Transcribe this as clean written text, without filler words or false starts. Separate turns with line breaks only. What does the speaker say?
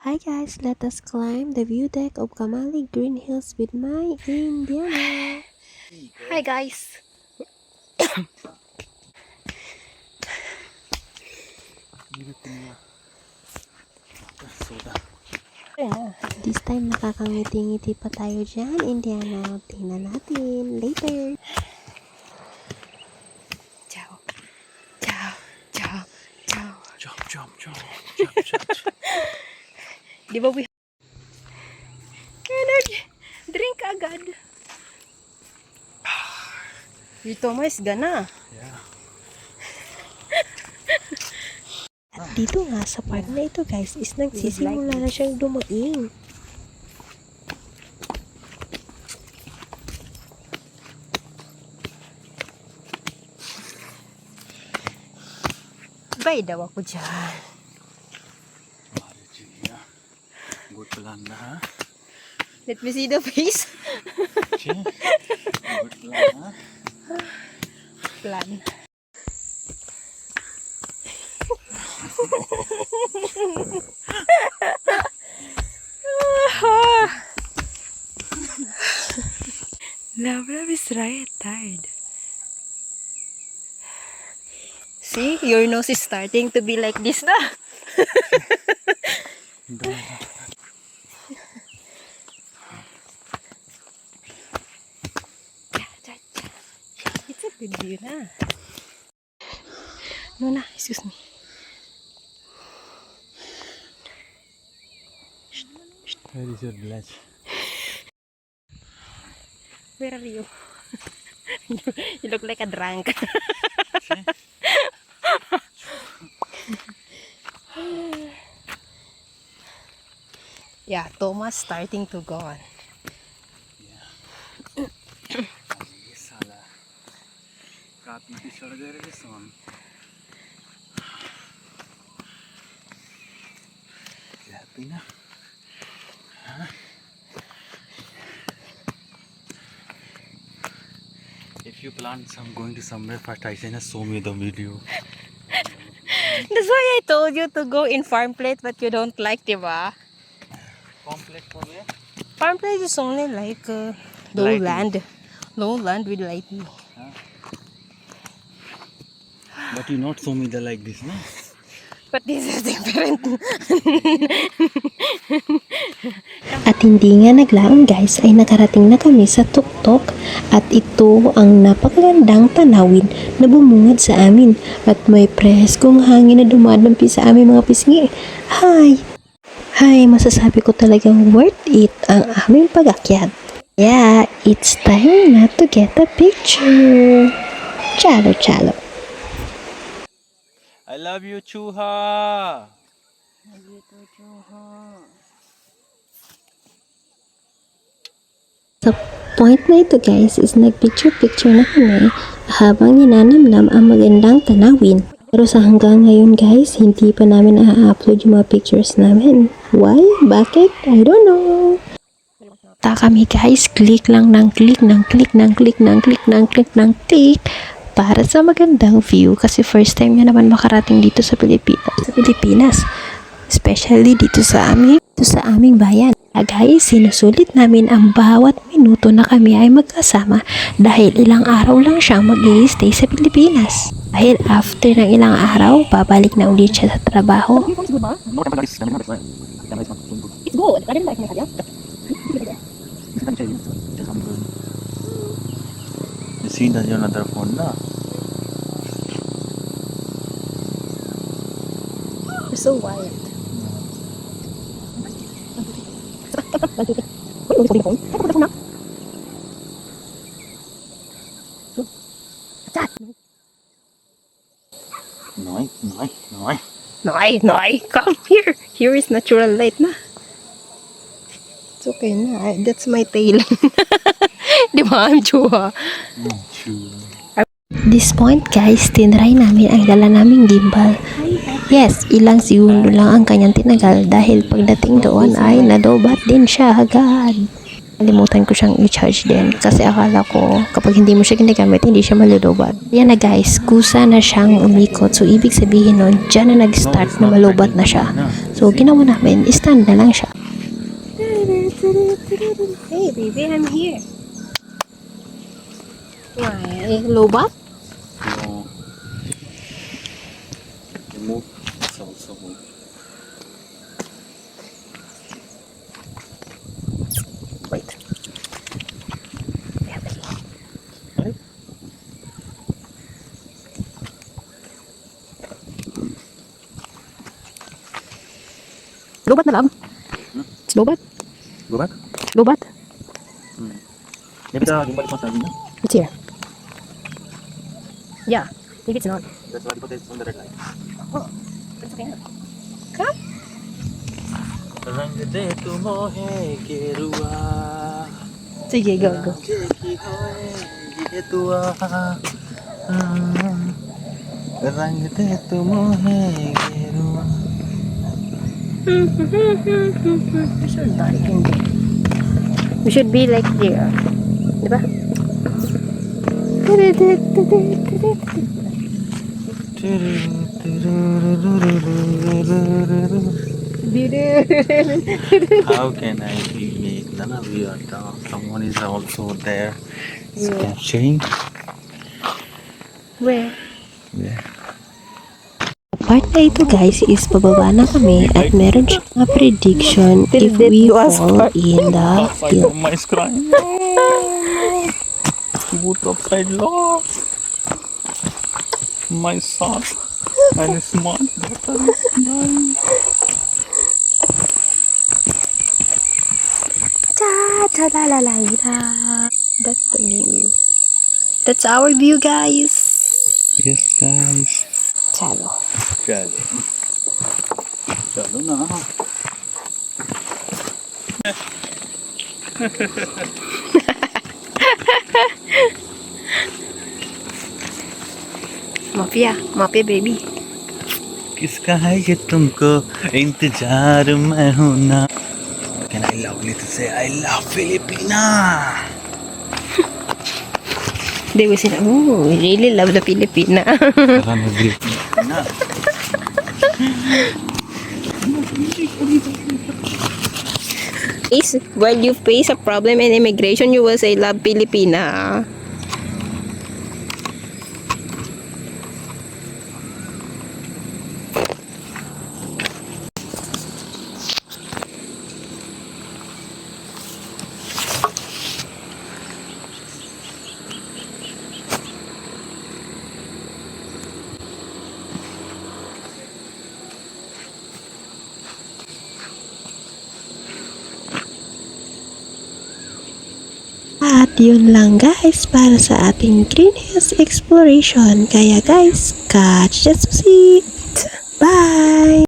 Hi guys, let us climb the view deck of Kamali Green Hills with my Indiana.
Hi guys.
This time nakakangiti-ngiti pa tayo dyan, Indiana. Tingnan natin later.
Ciao. Ciao. Ciao. Ciao.
Jump.
Di ba we energy? Drink agad. Ito mas gana.
Yeah.
At dito nga sa part na ito guys, is nagsisimula na siyang dumaing.
Bay daw ako dyan.
Good plan na ha.
Let me see the face.
Good plan ha.
Plan. Love is right tired. See, your nose is starting to be like this na. It's a good view na. No na, excuse me.
Where is your village?
Where are you? You look like a drunk. Yeah, Thomas starting to go on.
Sala. Kapi ki chhod de rahe son. Happy na? If you plan going to somewhere first, I say na show me the video.
That's why I told you to go in farm plate, but you don't like, diba?
Complete for where?
Farm plate is only like
Lighting.
low land with lighting.
But you not show me the like this, no?
But this is different.
At hindi nga naglaon guys, ay nakarating na kami sa tuktok at ito ang napakagandang tanawin na bumungad sa amin at may preskong hangin na dumadampi sa aming mga pisngi. Hi, masasabi ko talagang worth it ang aming pag-akyat. Yeah, it's time na to get a picture. Chalo.
I love you, Chuha.
Sa point na ito guys is nagpicture-picture na kami habang ninanamnam ang magandang tanawin. Pero sa hanggang ngayon guys, hindi pa namin na-upload yung mga pictures namin. Why? Bakit? I don't know. Ta kami guys, click para sa magandang view kasi first time nga naman makarating dito sa Pilipinas. Especially dito sa aming bayan. Guys, sinusulit namin ang bawat minuto na kami ay magkasama dahil ilang araw lang siyang mag-i-stay sa Pilipinas. Dahil after ng ilang araw, babalik na ulit siya sa trabaho.
It's good. I didn't like my
You see that another phone na?
You're so wild. Noi, come here. Here is natural light na. It's okay na. That's my tail. Di ba, I'm Chua?
This point guys, tinry namin ang dala naming gimbal. Yes, ilang segundo lang ang kanyang tinagal dahil pagdating doon ay nadobat din siya agad.
Nalimutan ko siyang i-charge din kasi akala ko kapag hindi mo siya ginagamit, hindi siya malulubat. Yan na guys, kusa na siyang umikot. So, ibig sabihin nun, dyan na nag-start na malubat na siya. So, ginawa namin, stand na lang siya. Hey baby, I'm here. Why? Lobat?
No. You move. It's also move.
Wait.
Right?
Lobat na lang. It's lobat.
Go back.
Lobat.
Maybe the gimbal is not charging.
It's here. Yeah, maybe it's not.
That's why because it's on the red light.
It's okay. Come.
रंग दे तू मोहे गेरुआ
Sige, go, go.
जे की होए ये दुआ रंग दे तू मोहे गेरुआ
We should balik hindi. We should be like there. Diba?
How can I be none of you are down? Someone is also there. It's
Yeah.
capturing.
Where?
Yeah.
Part na ito guys is pababa na kami at meron siyang mga prediction if we fall in the hill.
My is crying. Boot upside law. My son and smart daughter is dying.
That's the view. That's our view, guys.
Yes, guys.
Chalo.
चलो चलो ना
Mafia, mafia baby.
किसका है ये तुमको इंतजार मैं हूं ना Can I lovely to say I love Filipina
They will say, oh, we really love the Filipina.
Karena Filipina
When you face a problem in immigration, you will say, love Filipina.
At yun lang guys para sa ating greenhouse exploration. Kaya guys, catch the susit! Bye!